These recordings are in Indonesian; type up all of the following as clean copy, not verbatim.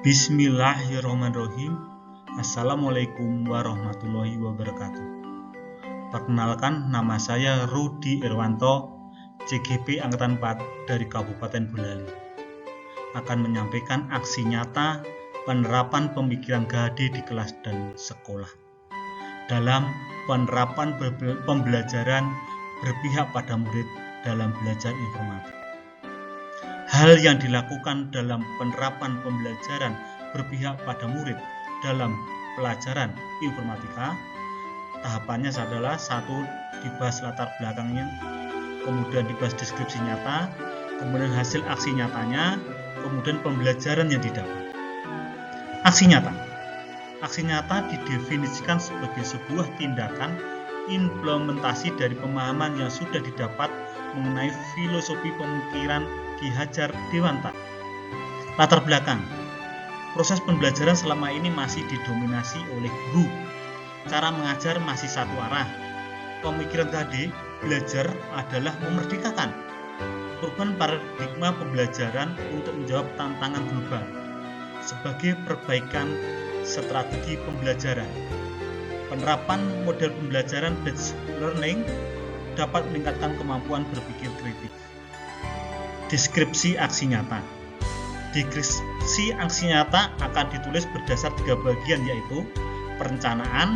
Bismillahirrahmanirrahim. Assalamualaikum warahmatullahi wabarakatuh. Perkenalkan, nama saya Rudi Irwanto, CGP Angkatan 4 dari Kabupaten Boyolali. Akan menyampaikan aksi nyata penerapan pemikiran GHD di kelas dan sekolah dalam penerapan pembelajaran berpihak pada murid dalam belajar informatika. Hal yang dilakukan dalam penerapan pembelajaran berpihak pada murid dalam pelajaran informatika, tahapannya adalah 1. Dibahas latar belakangnya, kemudian dibahas deskripsi nyata, kemudian hasil aksi nyatanya, kemudian pembelajaran yang didapat. Aksi nyata didefinisikan sebagai sebuah tindakan implementasi dari pemahaman yang sudah didapat mengenai filosofi pemikiran Ki Hajar Dewantara. Latar belakang, proses pembelajaran selama ini masih didominasi oleh guru. Cara mengajar masih satu arah. Pemikiran GHD belajar adalah memerdekakan. Perubahan paradigma pembelajaran untuk menjawab tantangan global sebagai perbaikan strategi pembelajaran. Penerapan model pembelajaran batch learning dapat meningkatkan kemampuan berpikir kritis. Deskripsi aksi nyata. Deskripsi aksi nyata akan ditulis berdasar 3 bagian, yaitu perencanaan,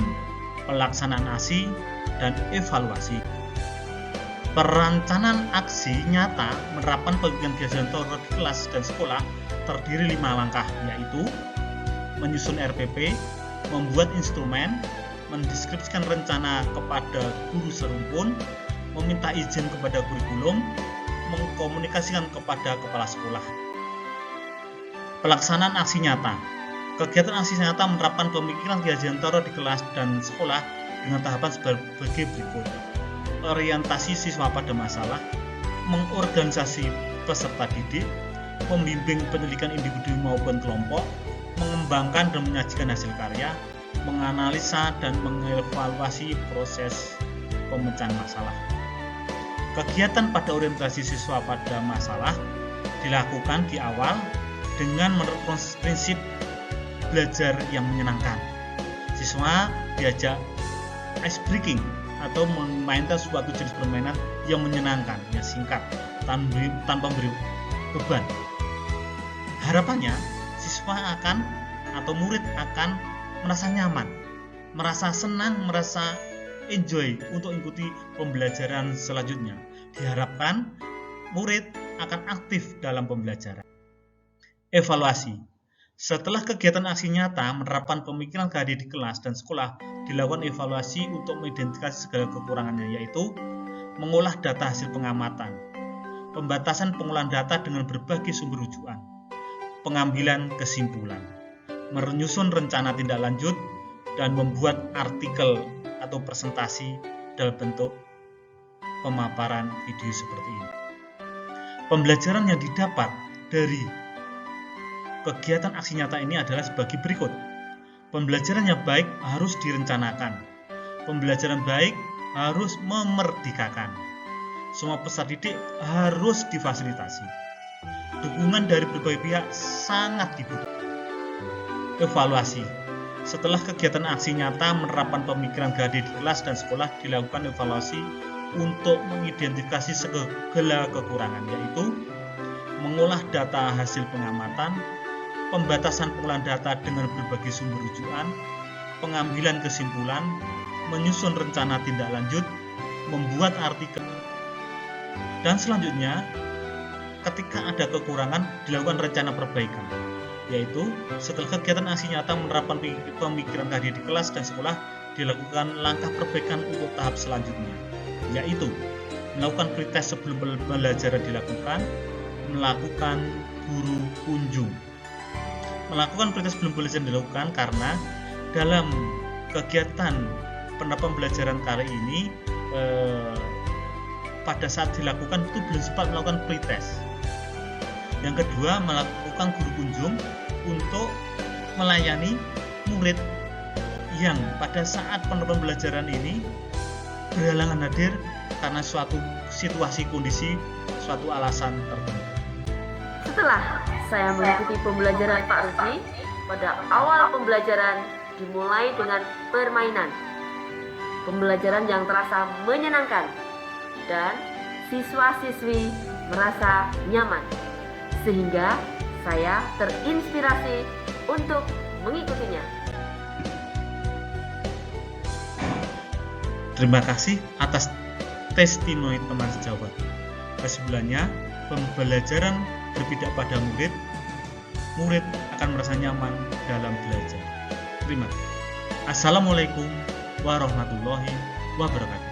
pelaksanaan aksi, dan evaluasi. Perencanaan aksi nyata menerapkan pemikiran Dewantara di kelas dan sekolah terdiri 5 langkah, yaitu menyusun RPP, membuat instrumen, mendeskripsikan rencana kepada guru serumpun, meminta izin kepada kurikulum, mengkomunikasikan kepada kepala sekolah. Pelaksanaan aksi nyata. Kegiatan aksi nyata menerapkan pemikiran Dewantara di kelas dan sekolah dengan tahapan sebagai berikut. Orientasi siswa pada masalah, mengorganisasi peserta didik, membimbing penyelidikan individu maupun kelompok, mengembangkan dan menyajikan hasil karya, menganalisa dan mengevaluasi proses pemecahan masalah. Kegiatan pada orientasi siswa pada masalah dilakukan di awal dengan menerapkan prinsip belajar yang menyenangkan. Siswa diajak ice breaking atau memainkan suatu jenis permainan yang menyenangkan, yang singkat, tanpa beri beban. Harapannya, siswa atau murid akan merasa nyaman, merasa senang, merasa enjoy untuk ikuti pembelajaran selanjutnya. Diharapkan murid akan aktif dalam pembelajaran. Evaluasi. Setelah kegiatan aksi nyata menerapkan pemikiran GHD di kelas dan sekolah, dilakukan evaluasi untuk mengidentifikasi segala kekurangannya, yaitu mengolah data hasil pengamatan, pembatasan pengolahan data dengan berbagai sumber rujukan, pengambilan kesimpulan, menyusun rencana tindak lanjut, dan membuat artikel atau presentasi dalam bentuk pemaparan video seperti ini. Pembelajaran yang didapat dari kegiatan aksi nyata ini adalah sebagai berikut. Pembelajaran yang baik harus direncanakan. Pembelajaran baik harus memerdekakan. Semua peserta didik harus difasilitasi. Dukungan dari berbagai pihak sangat dibutuhkan. Evaluasi. Setelah kegiatan aksi nyata menerapkan pemikiran GHD di kelas dan sekolah, dilakukan evaluasi untuk mengidentifikasi segala kekurangan, yaitu mengolah data hasil pengamatan, pembatasan pengolahan data dengan berbagai sumber rujukan, pengambilan kesimpulan, menyusun rencana tindak lanjut, membuat artikel, dan selanjutnya ketika ada kekurangan dilakukan rencana perbaikan, yaitu setelah kegiatan aksi nyata menerapkan pemikiran GHD di kelas dan sekolah, dilakukan langkah perbaikan untuk tahap selanjutnya, yaitu melakukan pretest sebelum pembelajaran dilakukan, melakukan guru kunjung. Melakukan pretest sebelum pembelajaran dilakukan karena dalam kegiatan penerapan pembelajaran kali ini pada saat dilakukan itu belum sempat melakukan pretest. Yang kedua, melakukan guru kunjung untuk melayani murid yang pada saat penerapan pembelajaran ini berhalangan hadir karena suatu situasi kondisi, suatu alasan tertentu. Setelah saya mengikuti pembelajaran Pak Rusdi. Pada awal pembelajaran dimulai dengan permainan. Pembelajaran yang terasa menyenangkan dan siswa-siswi merasa nyaman, sehingga saya terinspirasi untuk mengikutinya. Terima kasih atas testimoni teman sejawat. Kesimpulannya, pembelajaran berpihak pada murid. Murid akan merasa nyaman dalam belajar. Terima kasih. Assalamualaikum warahmatullahi wabarakatuh.